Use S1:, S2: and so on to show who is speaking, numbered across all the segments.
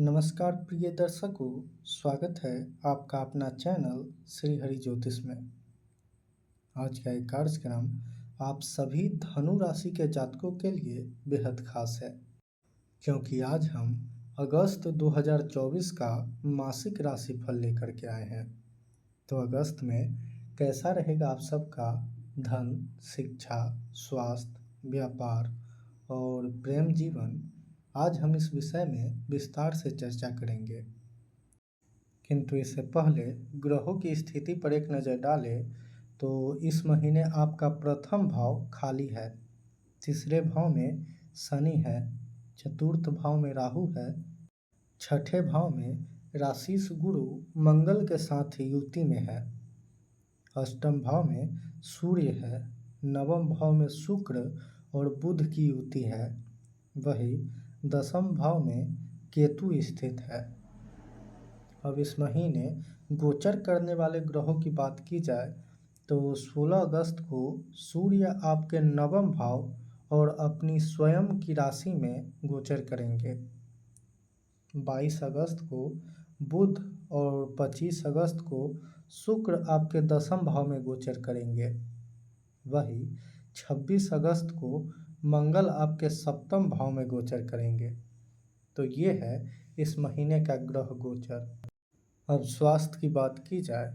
S1: नमस्कार प्रिय दर्शकों, स्वागत है आपका अपना चैनल श्री हरि ज्योतिष में। आज का ये कार्यक्रम आप सभी धनु राशि के जातकों के लिए बेहद खास है, क्योंकि आज हम अगस्त 2024 का मासिक राशिफल लेकर के आए हैं। तो अगस्त में कैसा रहेगा आप सबका धन, शिक्षा, स्वास्थ्य, व्यापार और प्रेम जीवन, आज हम इस विषय में विस्तार से चर्चा करेंगे। किंतु इससे पहले ग्रहों की स्थिति पर एक नज़र डालें तो इस महीने आपका प्रथम भाव खाली है, तीसरे भाव में शनि है, चतुर्थ भाव में राहु है, छठे भाव में राशिस गुरु मंगल के साथ युति में है, अष्टम भाव में सूर्य है, नवम भाव में शुक्र और बुध की युति है, वही दसम भाव में केतु स्थित है। अब इस महीने गोचर करने वाले ग्रहों की बात की जाए तो 16 अगस्त को सूर्य आपके नवम भाव और अपनी स्वयं की राशि में गोचर करेंगे। 22 अगस्त को बुध और 25 अगस्त को शुक्र आपके दसम भाव में गोचर करेंगे। वही 26 अगस्त को मंगल आपके सप्तम भाव में गोचर करेंगे। तो ये है इस महीने का ग्रह गोचर। अब स्वास्थ्य की बात की जाए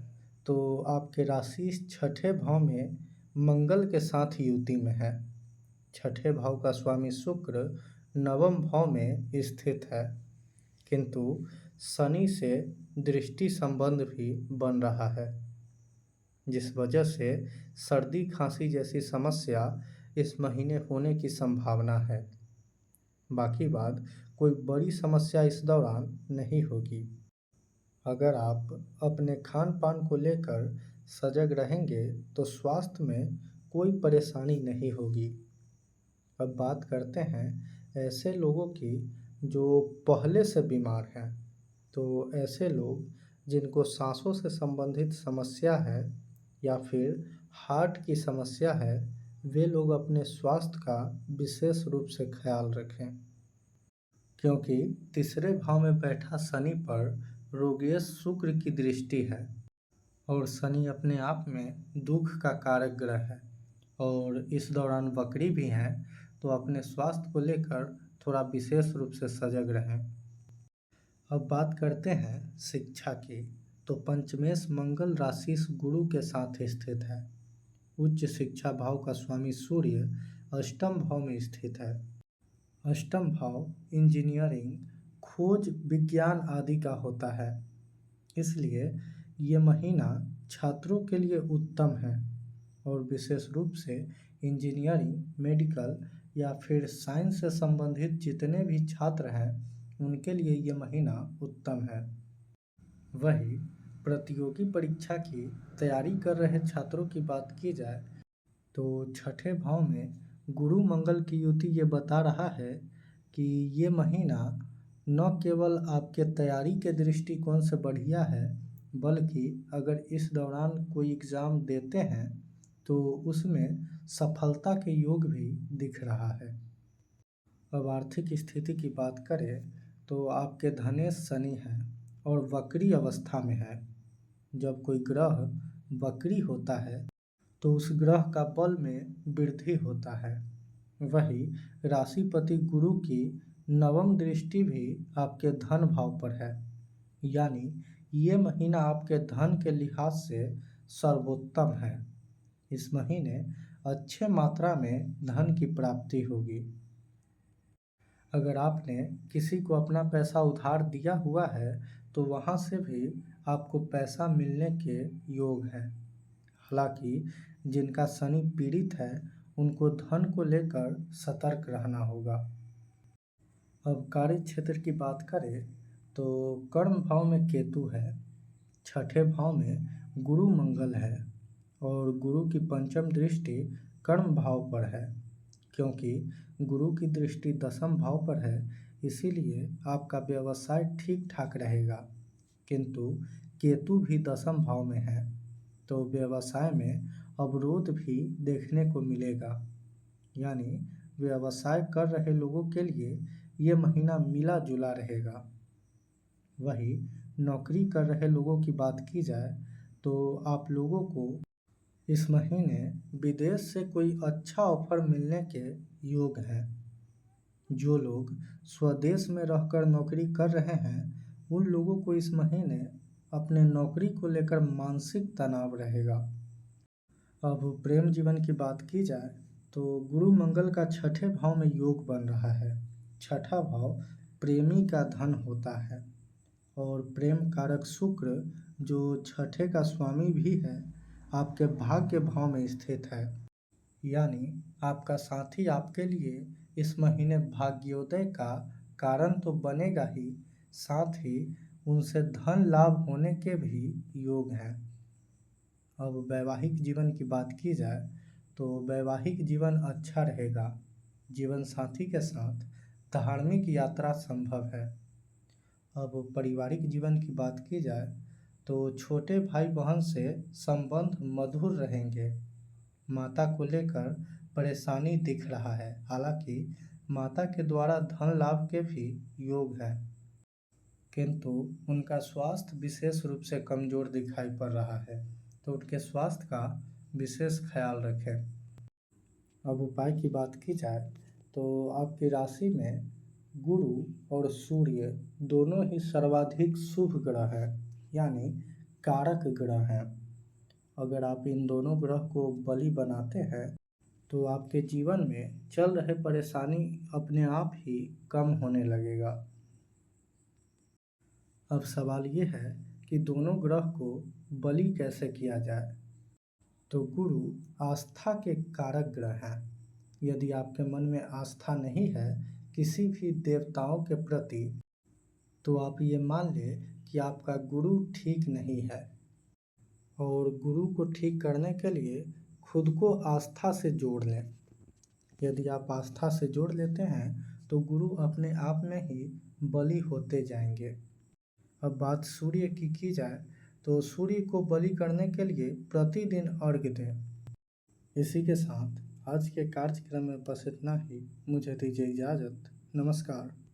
S1: तो आपके राशि छठे भाव में मंगल के साथ युति में है। छठे भाव का स्वामी शुक्र नवम भाव में स्थित है, किंतु शनि से दृष्टि संबंध भी बन रहा है, जिस वजह से सर्दी खांसी जैसी समस्या इस महीने होने की संभावना है। बाकी बात कोई बड़ी समस्या इस दौरान नहीं होगी। अगर आप अपने खान पान को लेकर सजग रहेंगे तो स्वास्थ्य में कोई परेशानी नहीं होगी। अब बात करते हैं ऐसे लोगों की जो पहले से बीमार हैं। तो ऐसे लोग जिनको सांसों से संबंधित समस्या है या फिर हार्ट की समस्या है, वे लोग अपने स्वास्थ्य का विशेष रूप से ख्याल रखें, क्योंकि तीसरे भाव में बैठा शनि पर रोगीय शुक्र की दृष्टि है और शनि अपने आप में दुख का कारक ग्रह है और इस दौरान वक्री भी हैं। तो अपने स्वास्थ्य को लेकर थोड़ा विशेष रूप से सजग रहें। अब बात करते हैं शिक्षा की। तो पंचमेश मंगल राशिस गुरु के साथ स्थित है। उच्च शिक्षा भाव का स्वामी सूर्य अष्टम भाव में स्थित है। अष्टम भाव इंजीनियरिंग, खोज, विज्ञान आदि का होता है, इसलिए ये महीना छात्रों के लिए उत्तम है और विशेष रूप से इंजीनियरिंग, मेडिकल या फिर साइंस से संबंधित जितने भी छात्र हैं उनके लिए ये महीना उत्तम है। वही प्रतियोगी परीक्षा की तैयारी कर रहे छात्रों की बात की जाए तो छठे भाव में गुरु मंगल की युति ये बता रहा है कि ये महीना न केवल आपके तैयारी के दृष्टिकोण से बढ़िया है, बल्कि अगर इस दौरान कोई एग्ज़ाम देते हैं तो उसमें सफलता के योग भी दिख रहा है। अब आर्थिक स्थिति की बात करें तो आपके धनेश शनि है और वक्री अवस्था में है। जब कोई ग्रह वक्री होता है तो उस ग्रह का बल में वृद्धि होता है। वही राशिपति गुरु की नवम दृष्टि भी आपके धन भाव पर है, यानी ये महीना आपके धन के लिहाज से सर्वोत्तम है। इस महीने अच्छे मात्रा में धन की प्राप्ति होगी। अगर आपने किसी को अपना पैसा उधार दिया हुआ है तो वहाँ से भी आपको पैसा मिलने के योग हैं। हालांकि जिनका शनि पीड़ित है उनको धन को लेकर सतर्क रहना होगा। अब कार्य क्षेत्र की बात करें तो कर्म भाव में केतु है, छठे भाव में गुरु मंगल है और गुरु की पंचम दृष्टि कर्म भाव पर है। क्योंकि गुरु की दृष्टि दसम भाव पर है, इसीलिए आपका व्यवसाय ठीक ठाक रहेगा, किंतु केतु भी दसम भाव में है तो व्यवसाय में अवरोध भी देखने को मिलेगा। यानी व्यवसाय कर रहे लोगों के लिए ये महीना मिला जुला रहेगा। वही नौकरी कर रहे लोगों की बात की जाए तो आप लोगों को इस महीने विदेश से कोई अच्छा ऑफर मिलने के योग हैं। जो लोग स्वदेश में रहकर नौकरी कर रहे हैं उन लोगों को इस महीने अपने नौकरी को लेकर मानसिक तनाव रहेगा। अब प्रेम जीवन की बात की जाए तो गुरु मंगल का छठे भाव में योग बन रहा है। छठा भाव प्रेमी का धन होता है और प्रेम कारक शुक्र जो छठे का स्वामी भी है आपके भाग्य भाव में स्थित है। यानी आपका साथी आपके लिए इस महीने भाग्योदय का कारण तो बनेगा ही, साथ ही उनसे धन लाभ होने के भी योग हैं। अब वैवाहिक जीवन की बात की जाए तो वैवाहिक जीवन अच्छा रहेगा। जीवन साथी के साथ धार्मिक यात्रा संभव है। अब पारिवारिक जीवन की बात की जाए तो छोटे भाई बहन से संबंध मधुर रहेंगे। माता को लेकर परेशानी दिख रहा है, हालांकि माता के द्वारा धन लाभ के भी योग है, किंतु उनका स्वास्थ्य विशेष रूप से कमजोर दिखाई पड़ रहा है, तो उनके स्वास्थ्य का विशेष ख्याल रखें। अब उपाय की बात की जाए तो आपकी राशि में गुरु और सूर्य दोनों ही सर्वाधिक शुभ ग्रह हैं, यानी कारक ग्रह हैं। अगर आप इन दोनों ग्रह को बलि बनाते हैं तो आपके जीवन में चल रहे परेशानी अपने आप ही कम होने लगेगा। अब सवाल ये है कि दोनों ग्रह को बलि कैसे किया जाए। तो गुरु आस्था के कारक ग्रह हैं। यदि आपके मन में आस्था नहीं है किसी भी देवताओं के प्रति तो आप ये मान लें कि आपका गुरु ठीक नहीं है, और गुरु को ठीक करने के लिए खुद को आस्था से जोड़ लें। यदि आप आस्था से जोड़ लेते हैं तो गुरु अपने आप में ही बलि होते जाएंगे। अब बात सूर्य की जाए तो सूर्य को बलि करने के लिए प्रतिदिन अर्घ्य दें। इसी के साथ आज के कार्यक्रम में बस इतना ही। मुझे दीजिए इजाज़त। नमस्कार।